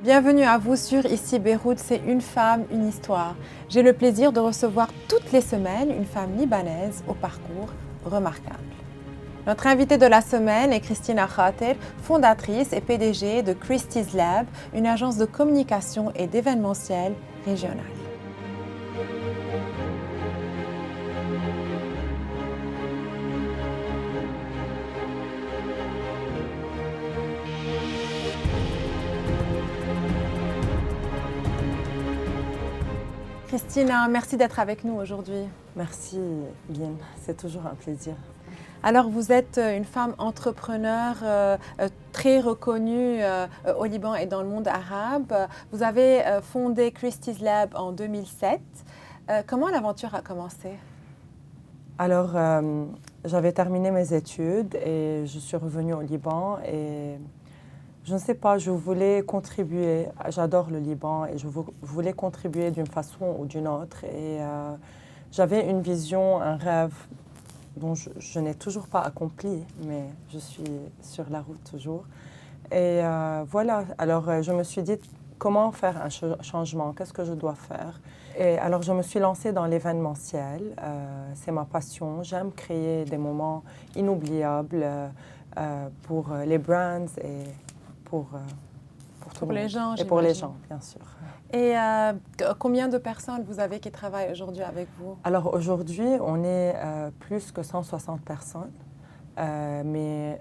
Bienvenue à vous sur Ici Beyrouth, c'est une femme, une histoire. J'ai le plaisir de recevoir toutes les semaines une femme libanaise au parcours remarquable. Notre invitée de la semaine est Christina Khater, fondatrice et PDG de Christie's Lab, une agence de communication et d'événementiel régionale. Christina, merci d'être avec nous aujourd'hui. Merci Bien, c'est toujours un plaisir. Alors vous êtes une femme entrepreneur très reconnue au Liban et dans le monde arabe. Vous avez fondé Christie's Lab en 2007. Comment l'aventure a commencé? Alors, j'avais terminé mes études et je suis revenue au Liban et je ne sais pas, je voulais contribuer. J'adore le Liban et je voulais contribuer d'une façon ou d'une autre. Et j'avais une vision, un rêve dont je n'ai toujours pas accompli, mais je suis sur la route toujours. Et voilà, alors je me suis dit, comment faire un changement? Qu'est-ce que je dois faire? Et alors je me suis lancée dans l'événementiel. C'est ma passion. J'aime créer des moments inoubliables pour les brands et pour tout le monde. Les gens, et pour les gens, bien sûr. Et combien de personnes vous avez qui travaillent aujourd'hui avec vous? Alors aujourd'hui, on est plus que 160 personnes. Mais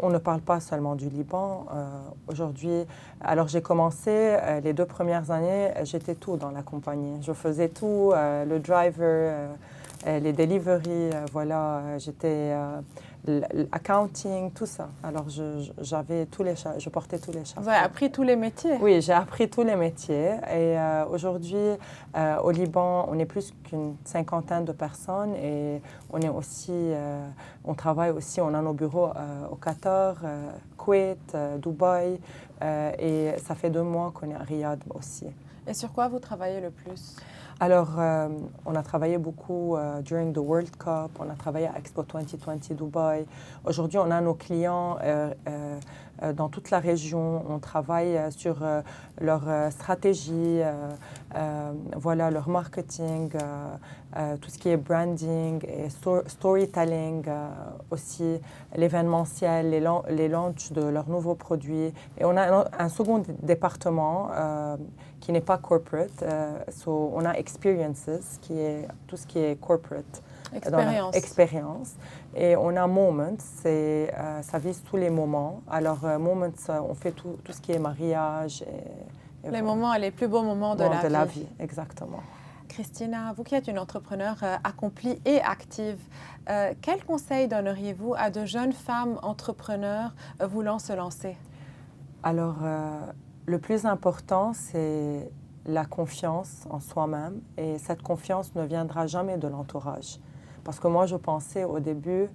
on ne parle pas seulement du Liban. Aujourd'hui, alors j'ai commencé les 2 premières années, j'étais tout dans la compagnie. Je faisais tout, le driver, les deliveries, voilà, j'étais l'accounting, tout ça. Alors j'avais tous les je portais tous les chapeaux. Vous avez appris tous les métiers? Oui, j'ai appris tous les métiers. Et aujourd'hui, au Liban, on est plus qu'une 50aine de personnes et on est aussi, on travaille aussi, on a nos bureaux au Qatar, Koweït, Dubaï, et ça fait 2 mois qu'on est à Riyad aussi. Et sur quoi vous travaillez le plus? Alors, on a travaillé beaucoup during the World Cup, on a travaillé à Expo 2020 Dubaï. Aujourd'hui, on a nos clients dans toute la région. On travaille sur leur stratégie, voilà, leur marketing, tout ce qui est branding et storytelling, aussi l'événementiel, les launches de leurs nouveaux produits. Et on a un second département qui n'est pas corporate. On a experiences, qui est tout ce qui est corporate. Expérience. Et on a moments, ça vise tous les moments. Alors, moments, on fait tout ce qui est mariage. Et les moments, les plus beaux moments de la vie. Exactement. Christina, vous qui êtes une entrepreneure accomplie et active, quels conseils donneriez-vous à de jeunes femmes entrepreneurs voulant se lancer? Alors, le plus important, c'est la confiance en soi-même. Et cette confiance ne viendra jamais de l'entourage. Parce que moi, je pensais au début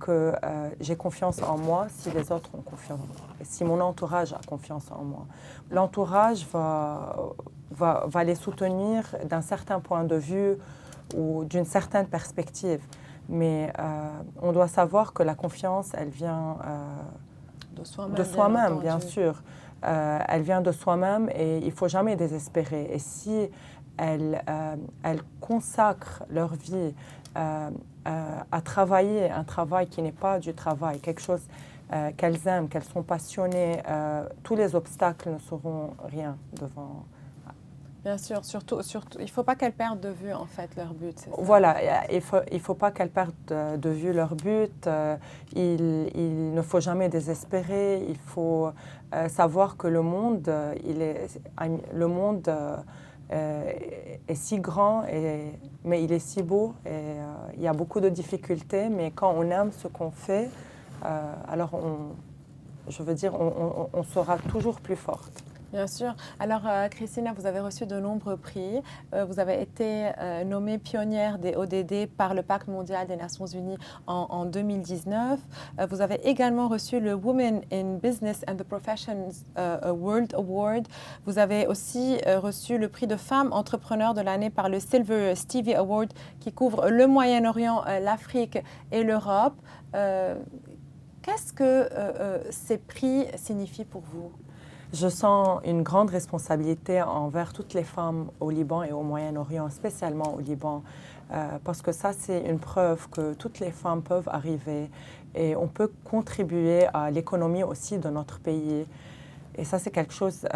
que j'ai confiance en moi si les autres ont confiance en moi. Et si mon entourage a confiance en moi. L'entourage va les soutenir d'un certain point de vue ou d'une certaine perspective. Mais on doit savoir que la confiance, elle vient de soi-même, bien sûr. Elle vient de soi-même et il ne faut jamais désespérer. Et si elles consacrent leur vie à travailler un travail qui n'est pas du travail, quelque chose qu'elles aiment, qu'elles sont passionnées, tous les obstacles ne seront rien devant. Bien sûr, surtout, il ne faut pas qu'elles perdent de vue en fait leur but. Voilà, il faut pas qu'elles perdent de vue leur but. Il ne faut jamais désespérer. Il faut savoir que le monde est si grand, mais il est si beau. Et il y a beaucoup de difficultés, mais quand on aime ce qu'on fait, alors on sera toujours plus forte. Bien sûr. Alors, Christina, vous avez reçu de nombreux prix. Vous avez été nommée pionnière des ODD par le Pacte mondial des Nations Unies en 2019. Vous avez également reçu le Women in Business and the Professions World Award. Vous avez aussi reçu le prix de femme entrepreneur de l'année par le Silver Stevie Award qui couvre le Moyen-Orient, l'Afrique et l'Europe. Qu'est-ce que ces prix signifient pour vous? Je sens une grande responsabilité envers toutes les femmes au Liban et au Moyen-Orient, spécialement au Liban, parce que ça, c'est une preuve que toutes les femmes peuvent arriver et on peut contribuer à l'économie aussi de notre pays. Et ça, c'est quelque chose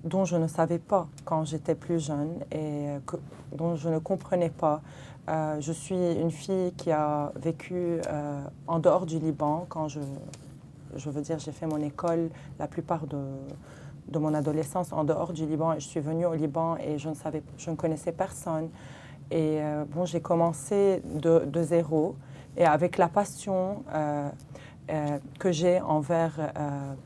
dont je ne savais pas quand j'étais plus jeune et dont je ne comprenais pas. Je suis une fille qui a vécu en dehors du Liban quand je veux dire, j'ai fait mon école la plupart de mon adolescence en dehors du Liban et je suis venue au Liban et je ne connaissais personne. Et bon, j'ai commencé de zéro et avec la passion que j'ai envers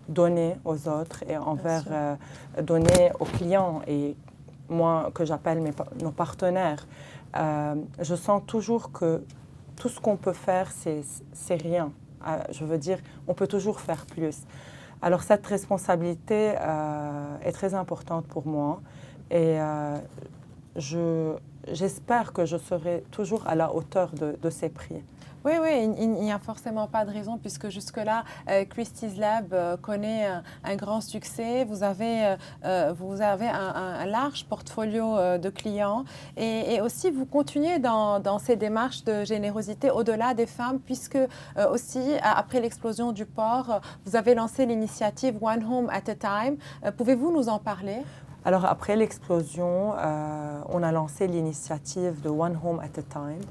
donner aux autres et envers donner aux clients et moi, que j'appelle nos partenaires. Je sens toujours que tout ce qu'on peut faire, c'est rien. Je veux dire, on peut toujours faire plus. Alors cette responsabilité est très importante pour moi et j'espère que je serai toujours à la hauteur de ces prix. Oui, oui, il n'y a forcément pas de raison puisque jusque-là, Christie's Lab connaît un grand succès. Vous avez un large portfolio de clients et aussi vous continuez dans ces démarches de générosité au-delà des femmes puisque aussi, après l'explosion du port, vous avez lancé l'initiative One Home at a Time. Pouvez-vous nous en parler? Alors après l'explosion, on a lancé l'initiative de One Home at a Time.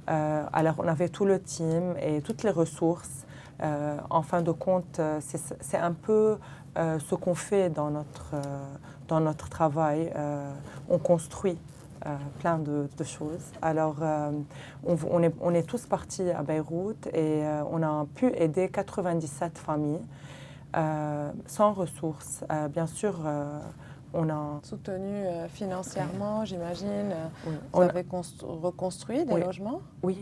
Alors, on avait tout le team et toutes les ressources. En fin de compte, c'est un peu ce qu'on fait dans notre travail. On construit plein de choses. Alors, on est tous partis à Beyrouth et on a pu aider 97 familles sans ressources. Bien sûr, on a soutenu financièrement, j'imagine. Oui. Vous avez reconstruit des oui. logements? Oui.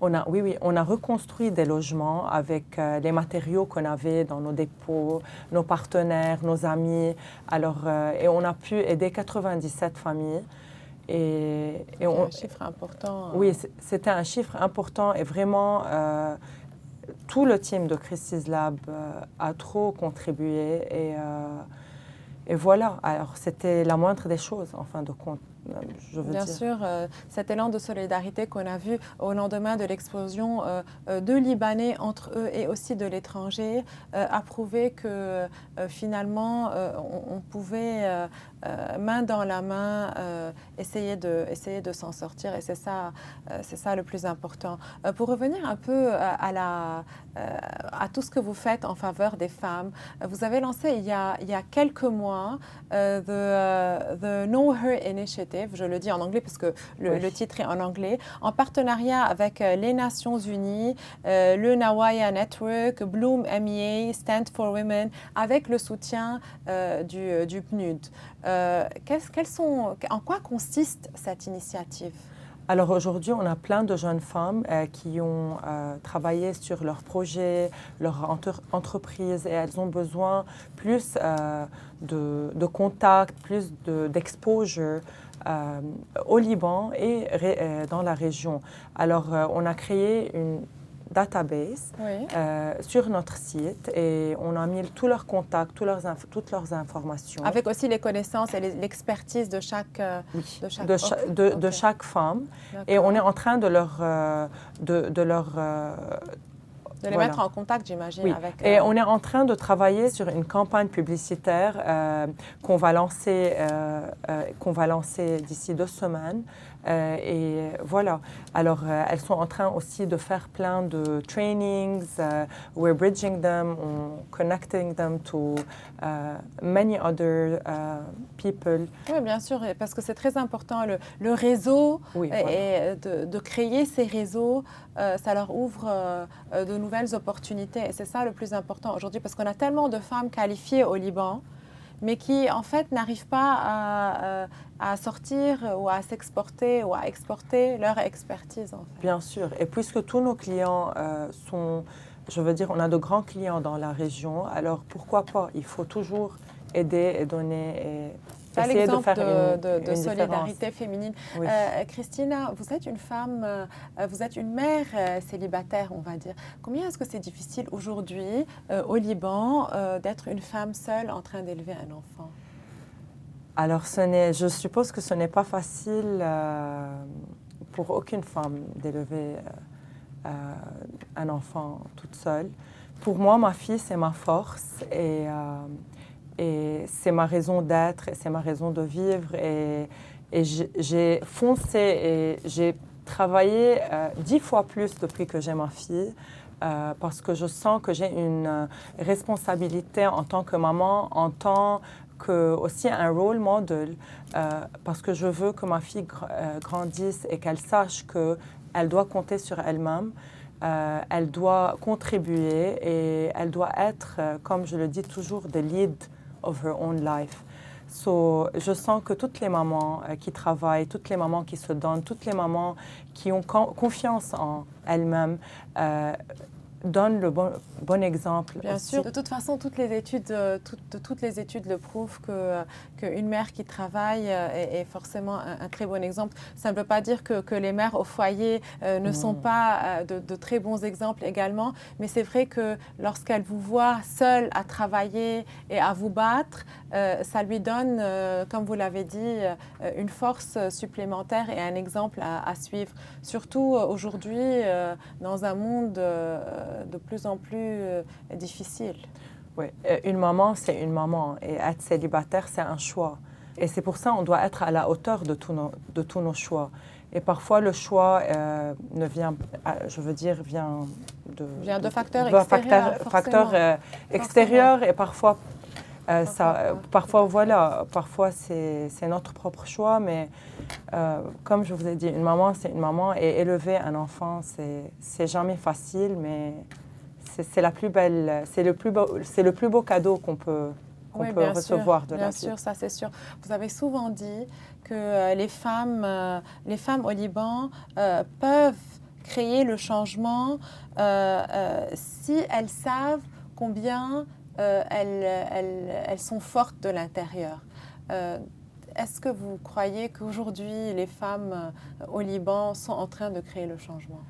On a reconstruit des logements avec les matériaux qu'on avait dans nos dépôts, nos partenaires, nos amis. Alors, et on a pu aider 97 familles. C'était un chiffre important. Oui, c'était un chiffre important et vraiment, tout le team de Christie's Lab a trop contribué et voilà, alors c'était la moindre des choses, en fin de compte, je veux dire. Bien sûr, cet élan de solidarité qu'on a vu au lendemain de l'explosion de Libanais entre eux et aussi de l'étranger a prouvé que finalement on pouvait main dans la main essayer de s'en sortir et c'est ça le plus important. Pour revenir un peu à tout ce que vous faites en faveur des femmes, vous avez lancé il y a quelques mois the Know Her Initiative, je le dis en anglais parce que le titre est en anglais, en partenariat avec les Nations Unies, le Nawaya Network, Bloom MEA, Stand for Women, avec le soutien du PNUD. En quoi consiste cette initiative? Alors aujourd'hui, on a plein de jeunes femmes qui ont travaillé sur leurs projets, leur entreprise et elles ont besoin plus de contacts, plus d'exposure au Liban et dans la région. Alors on a créé une database sur notre site et on a mis tous leurs contacts, toutes leurs informations. Avec aussi les connaissances et l'expertise de chaque chaque femme. Et on est en train de les mettre en contact, j'imagine. Oui. Et on est en train de travailler sur une campagne publicitaire qu'on va lancer d'ici 2 semaines. Et voilà. Alors, elles sont en train aussi de faire plein de trainings. We're bridging them, connecting them to many other people. Oui, bien sûr, parce que c'est très important. Le réseau et de créer ces réseaux, ça leur ouvre de nouvelles opportunités. Et c'est ça le plus important aujourd'hui, parce qu'on a tellement de femmes qualifiées au Liban, mais qui, en fait, n'arrivent pas à sortir ou à s'exporter ou à exporter leur expertise. En fait. Bien sûr. Et puisque tous nos clients sont, je veux dire, on a de grands clients dans la région, alors pourquoi pas? Il faut toujours aider et donner. Ça, essayer de l'exemple faire de une solidarité féminine. Oui. Christina, vous êtes une femme, vous êtes une mère célibataire, on va dire. Combien est-ce que c'est difficile aujourd'hui au Liban d'être une femme seule en train d'élever un enfant? Alors, je suppose que ce n'est pas facile pour aucune femme d'élever un enfant toute seule. Pour moi, ma fille, c'est ma force et c'est ma raison d'être et c'est ma raison de vivre. Et j'ai foncé et j'ai travaillé 10 fois plus depuis que j'ai ma fille. Parce que je sens que j'ai une responsabilité en tant que maman, en tant que aussi un role model, parce que je veux que ma fille grandisse et qu'elle sache qu'elle doit compter sur elle-même, elle doit contribuer et elle doit être, comme je le dis toujours, the lead of her own life. So, je sens que toutes les mamans qui travaillent, toutes les mamans qui se donnent, toutes les mamans qui ont confiance en elles-mêmes donnent le bon exemple. Bien aussi. sûr. De toute façon, toutes les études le prouvent qu'une mère qui travaille est forcément un très bon exemple. Ça ne veut pas dire que les mères au foyer ne sont pas de très bons exemples également, mais c'est vrai que lorsqu'elles vous voient seule à travailler et à vous battre, ça lui donne, comme vous l'avez dit, une force supplémentaire et un exemple à suivre. Surtout aujourd'hui, dans un monde de plus en plus difficile. Oui, une maman, c'est une maman et être célibataire, c'est un choix. Et c'est pour ça qu'on doit être à la hauteur de tous nos choix. Et parfois, le choix vient de facteurs extérieurs. Facteurs extérieurs et parfois, parfois c'est notre propre choix, mais comme je vous ai dit, une maman, c'est une maman et élever un enfant, c'est jamais facile, mais c'est la plus belle, c'est le plus beau cadeau qu'on peut recevoir de la vie. Bien sûr, ça c'est sûr. Vous avez souvent dit que les femmes au Liban peuvent créer le changement si elles savent combien elles sont fortes de l'intérieur. Est-ce que vous croyez qu'aujourd'hui, les femmes au Liban sont en train de créer le changement?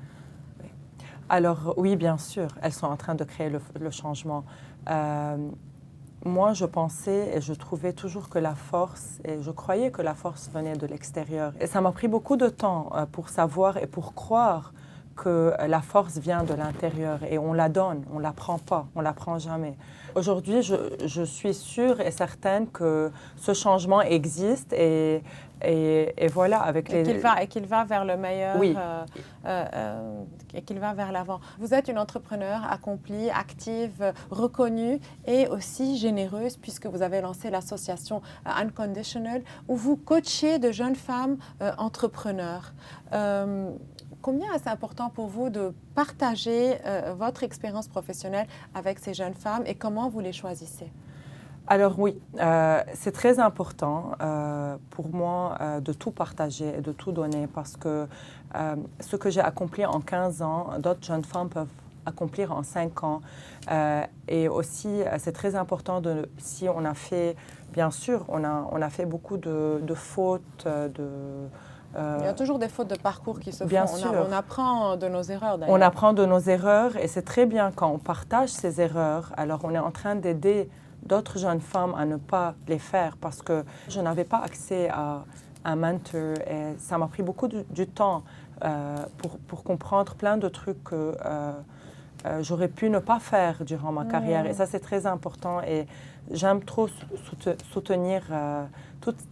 Alors oui, bien sûr, elles sont en train de créer le changement. Moi, je pensais et je trouvais toujours que la force, et je croyais que la force venait de l'extérieur. Et ça m'a pris beaucoup de temps pour savoir et pour croire que la force vient de l'intérieur et on la donne, on ne la prend pas, on ne la prend jamais. Aujourd'hui, je suis sûre et certaine que ce changement existe et voilà, avec qu'il va vers le meilleur, oui. Et qu'il va vers l'avant. Vous êtes une entrepreneure accomplie, active, reconnue et aussi généreuse puisque vous avez lancé l'association Unconditional où vous coachez de jeunes femmes entrepreneurs. Combien est-ce important pour vous de partager votre expérience professionnelle avec ces jeunes femmes et comment vous les choisissez? Alors oui, c'est très important pour moi de tout partager et de tout donner parce que ce que j'ai accompli en 15 ans, d'autres jeunes femmes peuvent accomplir en 5 ans. Et aussi, c'est très important si on a fait, bien sûr, on a fait beaucoup de fautes, il y a toujours des fautes de parcours qui se bien font. Sûr. On apprend de nos erreurs d'ailleurs. On apprend de nos erreurs et c'est très bien quand on partage ces erreurs. Alors on est en train d'aider d'autres jeunes femmes à ne pas les faire parce que je n'avais pas accès à un mentor et ça m'a pris beaucoup du temps pour comprendre plein de trucs que j'aurais pu ne pas faire durant ma carrière. Et ça, c'est très important et j'aime trop soutenir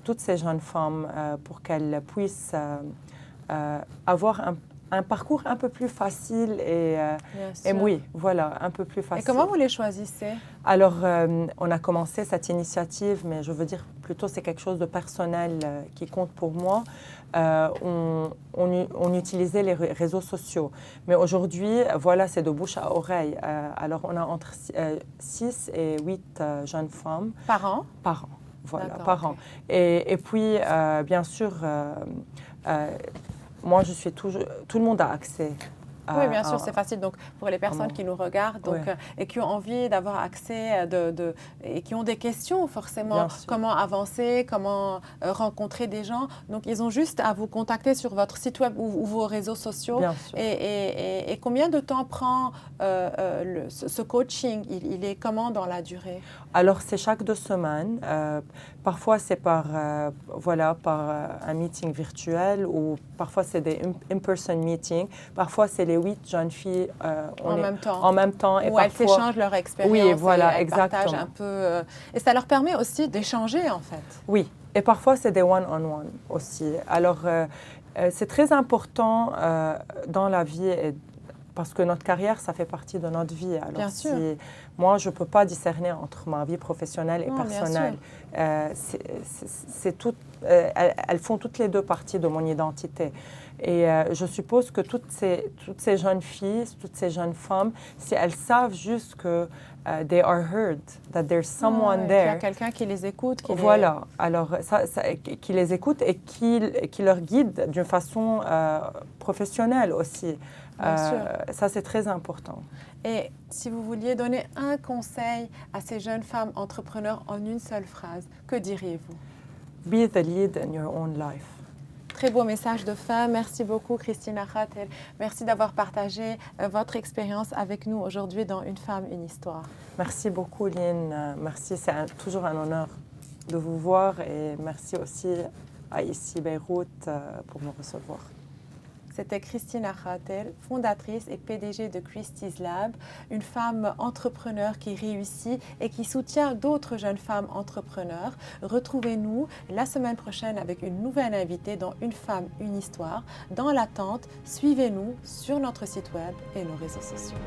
toutes ces jeunes femmes pour qu'elles puissent avoir un parcours un peu plus facile et oui, voilà, un peu plus facile. Et comment vous les choisissez? Alors, on a commencé cette initiative, mais je veux dire plutôt c'est quelque chose de personnel qui compte pour moi. On utilisait les réseaux sociaux. Mais aujourd'hui, voilà, c'est de bouche à oreille. Alors, on a entre 6 et 8 jeunes femmes. Par an? Par an, voilà, par an. Et puis, bien sûr, moi, tout le monde a accès Oui, bien sûr, c'est facile. Donc, pour les personnes qui nous regardent donc, et qui ont envie d'avoir accès et qui ont des questions forcément, comment avancer, comment rencontrer des gens. Donc, ils ont juste à vous contacter sur votre site web ou vos réseaux sociaux. Bien sûr. Et combien de temps prend ce coaching? Il est comment dans la durée? Alors, c'est chaque 2 semaines. Parfois, c'est par un meeting virtuel ou parfois, c'est des in-person meetings. Parfois, c'est les 8 jeunes filles en même temps. Et elles s'échangent leur expérience. Oui, voilà, et exactement. partagent un peu. Et ça leur permet aussi d'échanger, en fait. Oui, et parfois, c'est des one-on-one aussi. Alors, c'est très important dans la vie parce que notre carrière, ça fait partie de notre vie. Alors, bien sûr. Moi, je ne peux pas discerner entre ma vie professionnelle et personnelle. Elles font toutes les deux partie de mon identité. Et je suppose que toutes ces jeunes filles, toutes ces jeunes femmes, si elles savent juste que they are heard, that there's someone there. Qu'il y a quelqu'un qui les écoute. Alors qui les écoute et qui leur guide d'une façon professionnelle aussi. Ça, c'est très important. Et si vous vouliez donner un conseil à ces jeunes femmes entrepreneurs en une seule phrase, que diriez-vous? Be the lead in your own life. Très beau message de fin. Merci beaucoup, Christina Khatel. Merci d'avoir partagé votre expérience avec nous aujourd'hui dans Une femme, une histoire. Merci beaucoup, Lynn. Merci, c'est toujours un honneur de vous voir et merci aussi à ICI Beyrouth pour me recevoir. C'était Christina Khatel, fondatrice et PDG de Christie's Lab, une femme entrepreneur qui réussit et qui soutient d'autres jeunes femmes entrepreneurs. Retrouvez-nous la semaine prochaine avec une nouvelle invitée dans Une femme, une histoire. Dans l'attente, suivez-nous sur notre site web et nos réseaux sociaux.